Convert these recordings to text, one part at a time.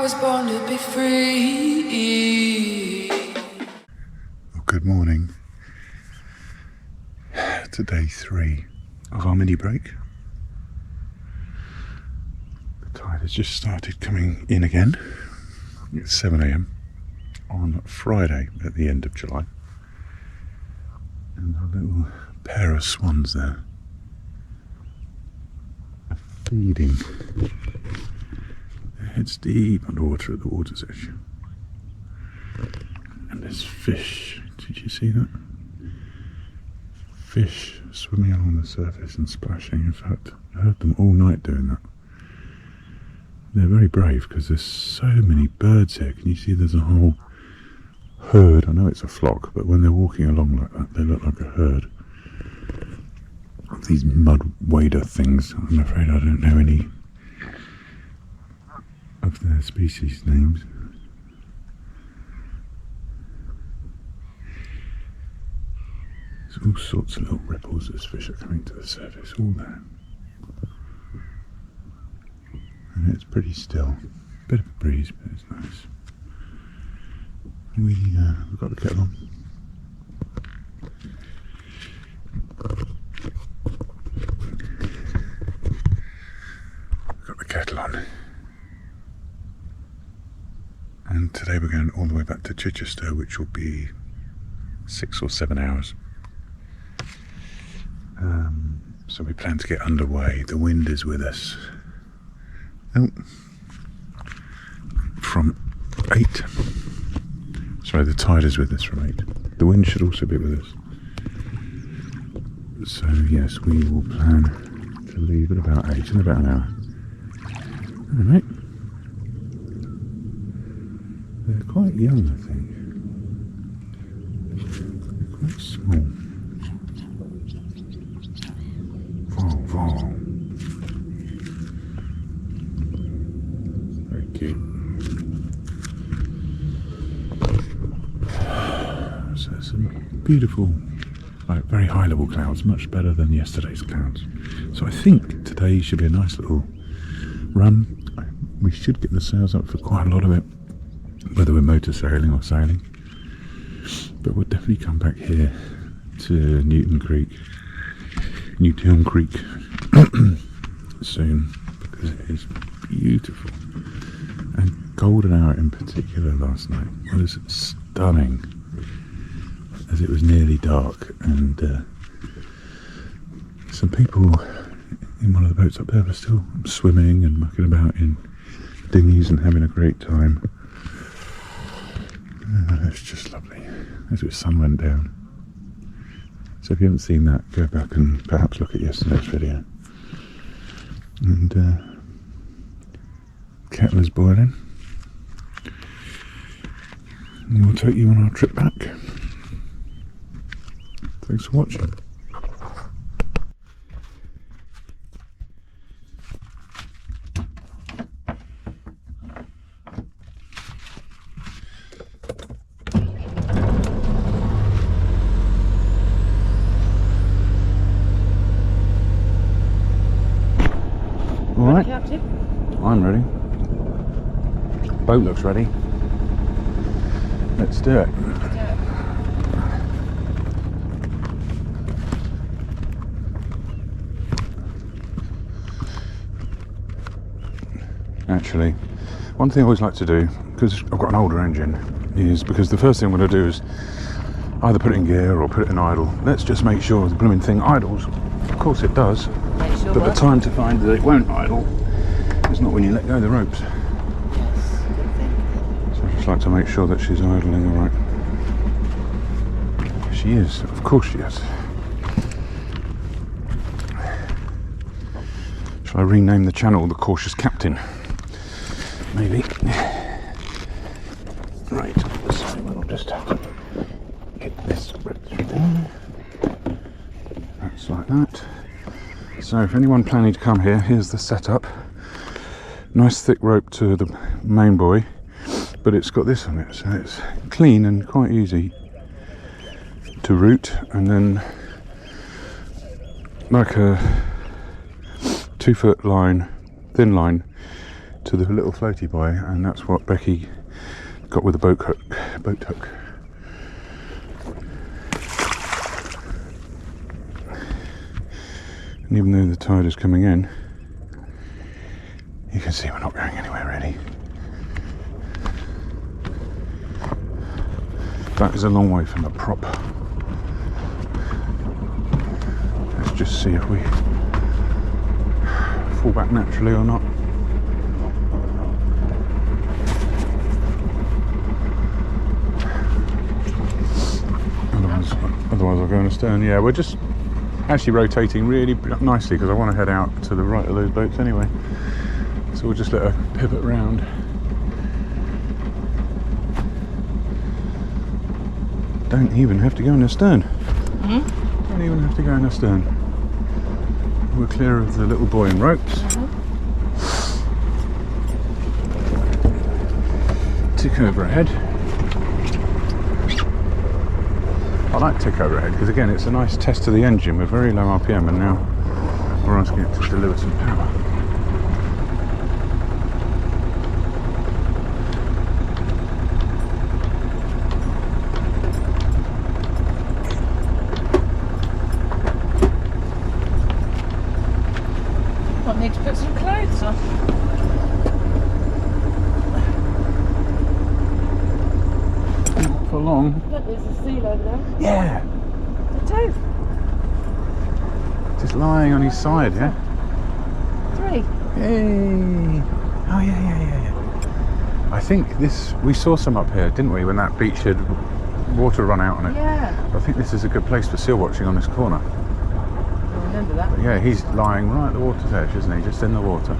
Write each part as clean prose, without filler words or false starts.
was born to be free. Well, good morning. To day 3 of our mini break. The tide has just started coming in again. It's 7 a.m. on Friday at the end of July. And our little pair of swans there are feeding. Their heads deep underwater at the water's edge. And there's fish. Did you see that? Fish swimming along the surface and splashing. In fact, I heard them all night doing that. They're very brave because there's so many birds here. Can you see there's a whole herd? I know it's a flock, but when they're walking along like that, they look like a herd of these mud wader things. I'm afraid I don't know any of their species names. There's all sorts of little ripples as fish are coming to the surface, all there. And it's pretty still. Bit of a breeze, but it's nice. We've got the kettle on. Got the kettle on. And today we're going all the way back to Chichester, which will be 6 or 7 hours. So we plan to get underway. The wind is with us. Oh, from 8. Sorry, the tide is with us from 8. The wind should also be with us. So yes, we will plan to leave at about 8 in about an hour. Alright. They're quite young, I think. They're quite small. Very cute. So some beautiful, like very high level clouds, much better than yesterday's clouds. So I think today should be a nice little run. We should get the sails up for quite a lot of it, whether we're motor sailing or sailing. But we'll definitely come back here to Newtown Creek soon, because it is beautiful. And golden hour in particular last night was stunning, as it was nearly dark, and some people in one of the boats up there were still swimming and mucking about in dinghies and having a great time. It's just lovely as the sun went down. So if you haven't seen that, go back and perhaps look at yesterday's video. And kettle is boiling. And we'll take you on our trip back. Thanks for watching. Alright, I'm ready. Boat looks ready. Let's do it. Actually, one thing I always like to do, because I've got an older engine, is because the first thing I'm going to do is either put it in gear or put it in idle. Let's just make sure the blooming thing idles. Of course it does. But the time to find that it won't idle is not when you let go of the ropes. So I just like to make sure that she's idling all right. She is, of course she is. Shall I rename the channel The Cautious Captain? Maybe. Right, so we'll just have to get this ripped through there. That's like that. So if anyone planning to come here, here's the setup. Nice thick rope to the main buoy, but it's got this on it, so it's clean and quite easy to route. And then like a 2 foot line, thin line, to the little floaty buoy, and that's what Becky got with the boat hook. And even though the tide is coming in, you can see we're not going anywhere really. That is a long way from the prop. Let's just see if we fall back naturally or not. Otherwise I'll go on astern. Yeah, we're just actually rotating really nicely because I want to head out to the right of those boats anyway. So we'll just let her pivot round. Don't even have to go in astern. Don't even have to go in astern. We're clear of the little buoy and ropes. Tick over ahead. I like tick over ahead because again it's a nice test to the engine. We're very low RPM and now we're asking it to deliver some power. I need to put some clothes on. Not for long. Look, there's a seal over there. Yeah. The toe. Just lying on his side, yeah? 3. Hey. Oh yeah. I think we saw some up here, didn't we, when that beach had water run out on it? Yeah. I think this is a good place for seal watching on this corner. I remember that. But yeah, he's lying right at the water's edge, isn't he? Just in the water.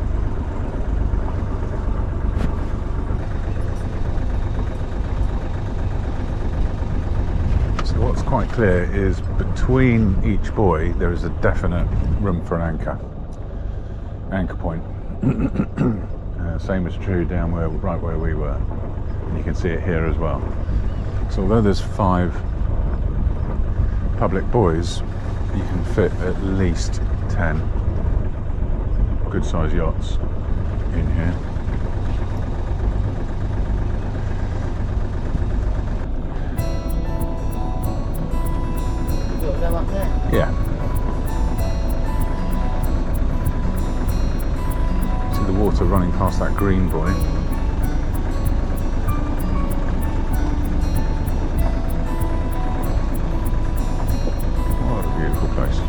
So what's quite clear is between each buoy there is a definite room for an anchor point. Same is true down right where we were, and you can see it here as well. So although there's 5 public buoys, you can fit at least 10 good sized yachts in here. You've got to go up there. Yeah. See the water running past that green buoy. What a beautiful place.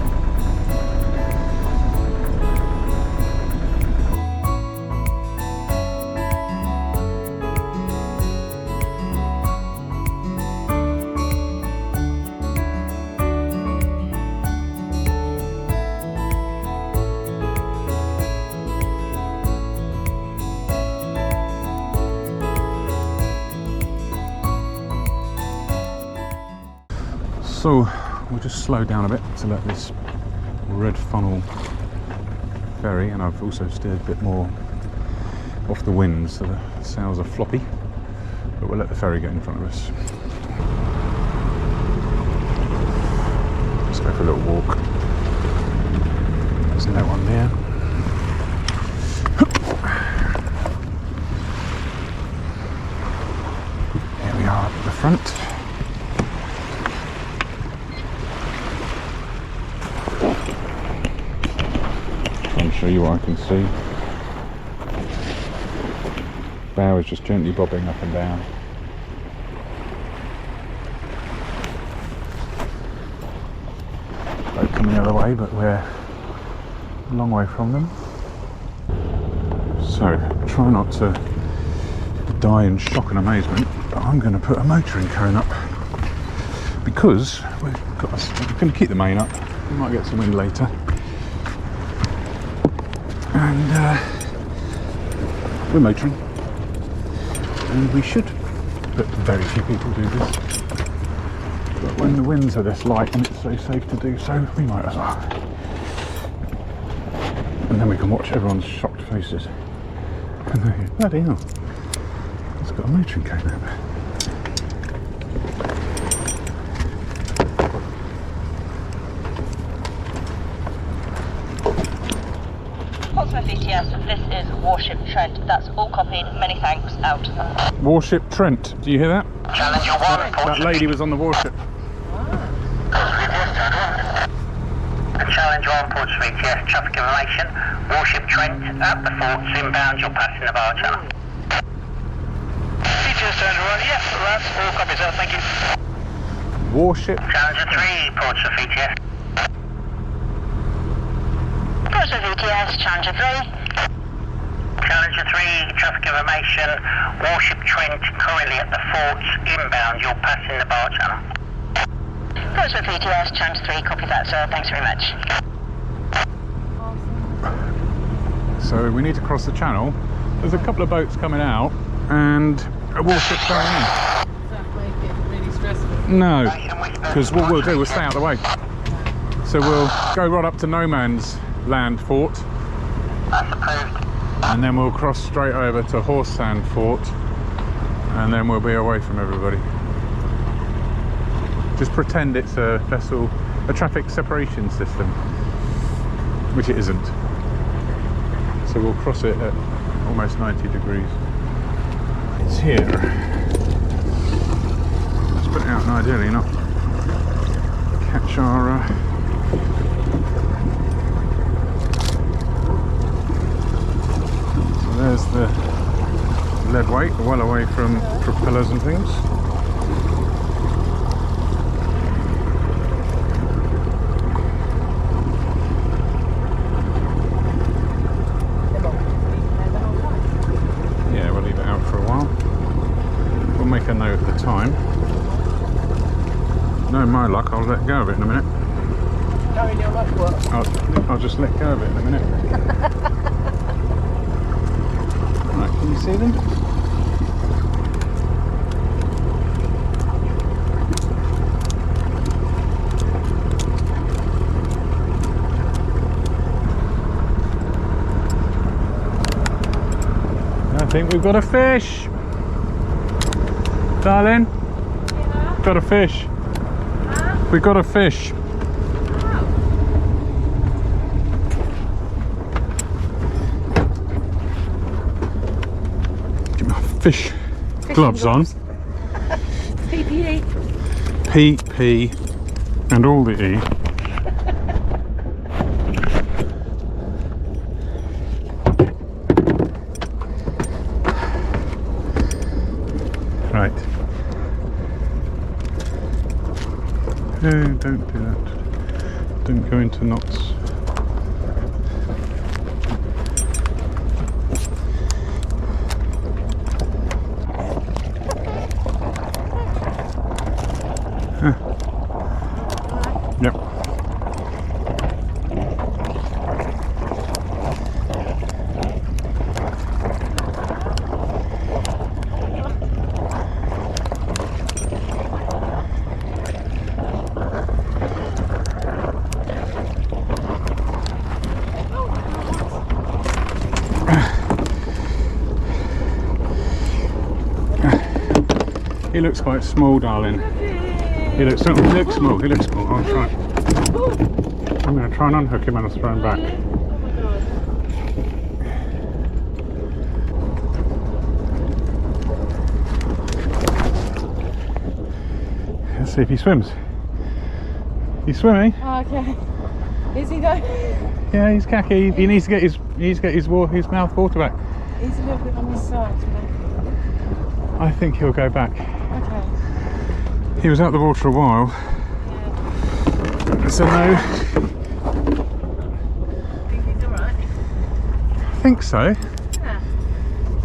So we'll just slow down a bit to let this red funnel ferry, and I've also steered a bit more off the wind so the sails are floppy, but we'll let the ferry get in front of us. Let's go for a little walk. There's no one there. Here we are at the front. Show you what I can see. Bow is just gently bobbing up and down. Boat coming the other way, but we're a long way from them. So try not to die in shock and amazement, but I'm going to put a motoring cone up because we're going to keep the main up. We might get some wind later. And we're motoring, and we should, but very few people do this, but when the winds are this light and it's so safe to do so, we might as well. And then we can watch everyone's shocked faces and they go, bloody hell, it's got a motoring cone out there. Portsmouth VTS, this is Warship Trent. That's all copied. Many thanks. Out. Warship Trent, do you hear that? Challenger 1, That lady was on the warship. Challenge 1, Portsmouth VTS, traffic information. Warship Trent at the forts, inbound, you're passing the bar channel. VTS turn right, yeah, that's all copies, sir, thank you. Warship. Challenger 3, Portsmouth VTS. Portsmouth VTS, Challenger 3. Challenger 3, traffic information. Warship Trent currently at the forts, inbound, you're passing the bar channel. Portsmouth VTS, Challenger 3, copy that, sir. Thanks very much. So we need to cross the channel. There's a couple of boats coming out and a warship going in. Does that make it really stressful? No, because what we'll do, we'll stay out of the way. So we'll go right up to no man's land fort. That's approved. And then we'll cross straight over to Horse Sand Fort, and then we'll be away from everybody. Just pretend it's a vessel, a traffic separation system, which it isn't. So we'll cross it at almost 90 degrees. It's here. Let's put it out and ideally not catch our there's the lead weight, well away from propellers and things. Yeah, we'll leave it out for a while. We'll make a note of the time. Knowing my luck, I'll let go of it in a minute. Knowing your luck, what? I'll just let go of it in a minute. Right, can you see them? I think we've got a fish. Darling? Yeah. Got a fish. Huh? We've got a fish. Fish gloves on. PPE. PP and all the E. Right. No, don't do that. Don't go into knots. Yep. He looks quite small, darling. He looks small. He looks small. I'll try. I'm going to try and unhook him and I'll throw him back. Let's see if he swims. He's swimming. Oh, okay. Is he though? Yeah, he's khaki. He needs to get his his mouth water back. He's a little bit on his side, man. I think he'll go back. Okay. He was out the water a while. Yeah. So no. Think he's alright? I think so.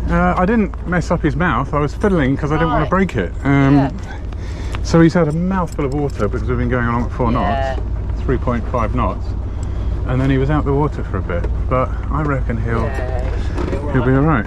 Yeah. I didn't mess up his mouth. I was fiddling because I didn't want to Right. break it. Yeah. So he's had a mouthful of water because we've been going along at 4 Yeah. knots, 3.5 knots, and then he was out the water for a bit. But I reckon he'll be all right.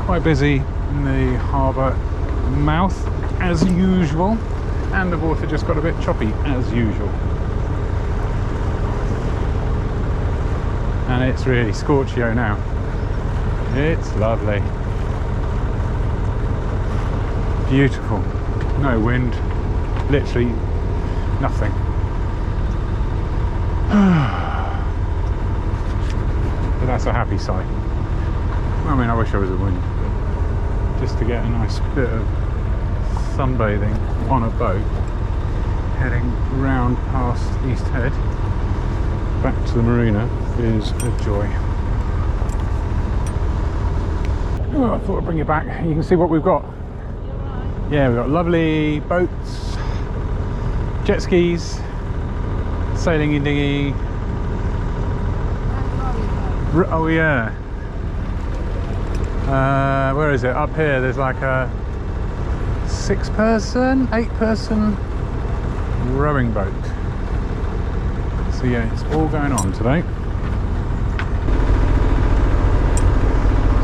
Quite busy in the harbour mouth as usual. and the water just got a bit choppy as usual. And it's really scorchio now. It's lovely. Beautiful. No wind, literally nothing. But that's a happy sight. I mean, I wish I was a wind, but just to get a nice bit of sunbathing on a boat, heading round past East Head, back to the marina, is a joy. Oh, I thought I'd bring you back. You can see what we've got. Yeah, we've got lovely boats, jet skis, sailing in dinghy. Oh yeah. Where is it? Up here there's like a 6-person, 8-person rowing boat. So yeah, it's all going on today.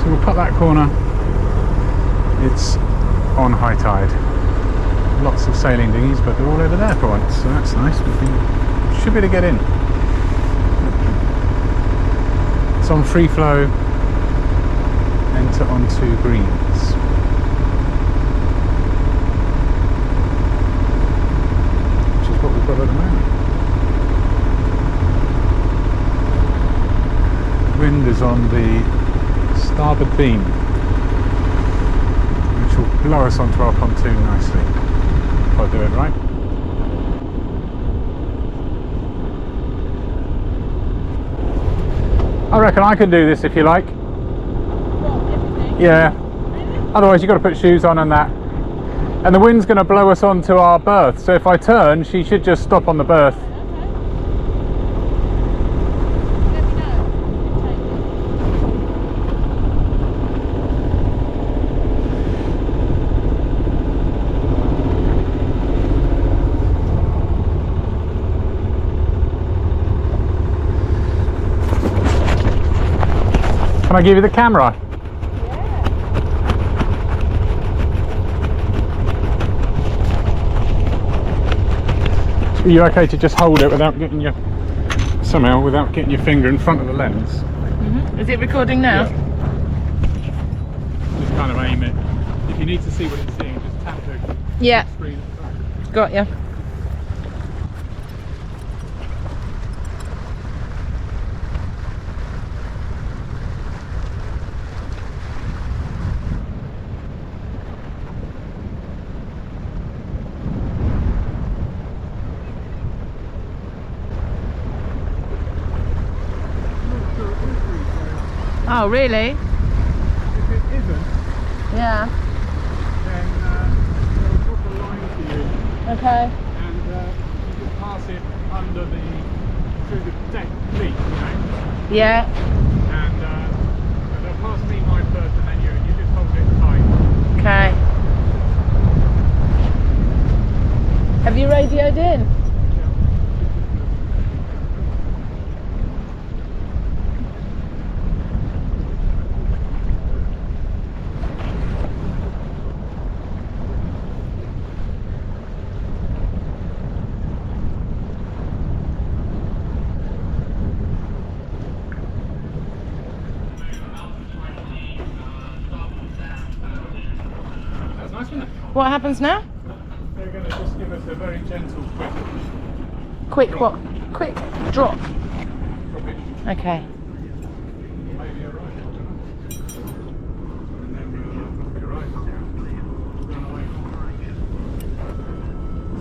So we'll cut that corner. It's on high tide. Lots of sailing dinghies, but they're all over there for once, so that's nice. We should be able to get in. It's on free flow. Enter onto greens. Which is what we've got at the moment. Wind is on the starboard beam, which will blow us onto our pontoon nicely, if I do it right. I reckon I can do this if you like. Yeah. Otherwise you've got to put shoes on and that. And the wind's going to blow us onto our berth, so if I turn, she should just stop on the berth. Can I give you the camera? Are you okay to just hold it without getting your without getting your finger in front of the lens? Mm-hmm. Is it recording now? Yeah. Just kind of aim it. If you need to see what it's seeing, just tap the screen at the back. Got ya. Oh, really? If it isn't, Yeah. then they'll drop a line to you, Okay. and you can pass it through the deck leak, you know. Yeah. And they'll pass me mine first, and then you, and you just hold it tight. Okay. Have you radioed in? That's nice, isn't it? What happens now? They're going to just give us a very gentle, Quick what? Quick drop. drop-ish. Okay. Maybe you're right. And then you're right.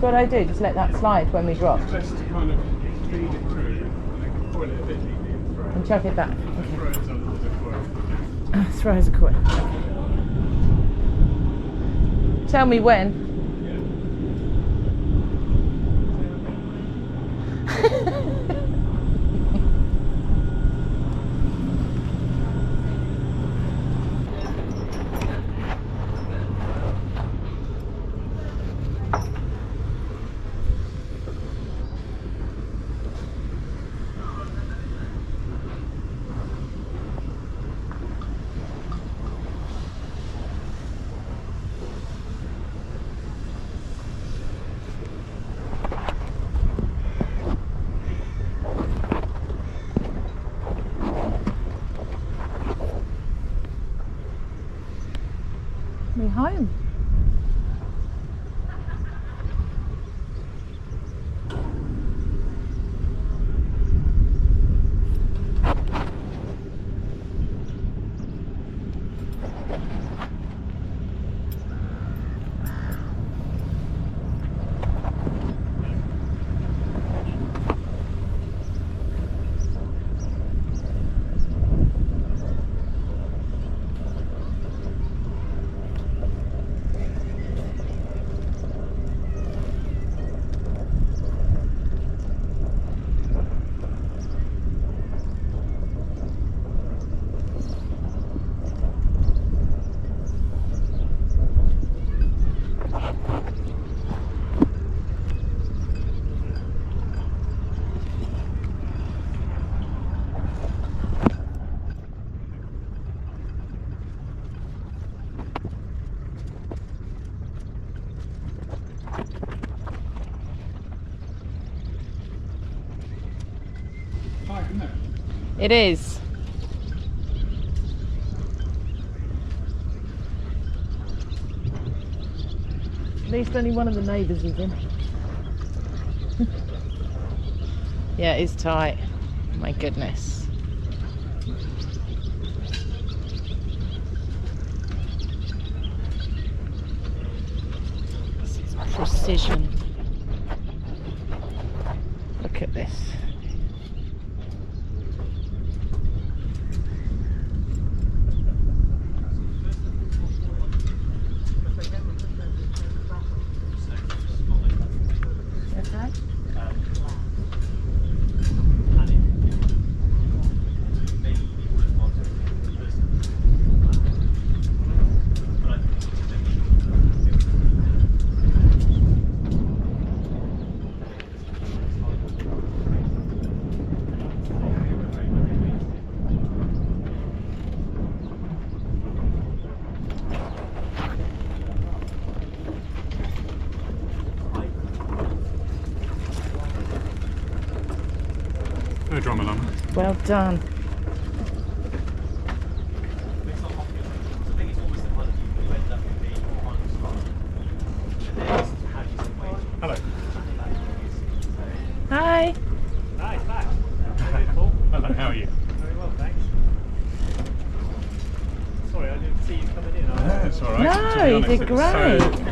So what do I do? Just let that slide when we drop Just to kind of feed it through, and then can foil it a bit easy and throw it. and chuck it back. Throw it under the foil. Throw as a coin. Tell me when. home. It is. At least only one of the neighbours is in. Yeah, it is tight. My goodness. This is precision. Look at this. No drama, Lana. Well done. Hello. Hi. Hi, back. Hello, how are you? Very well, thanks. Sorry, I didn't see you coming in. Yeah, it's alright. No, you did great.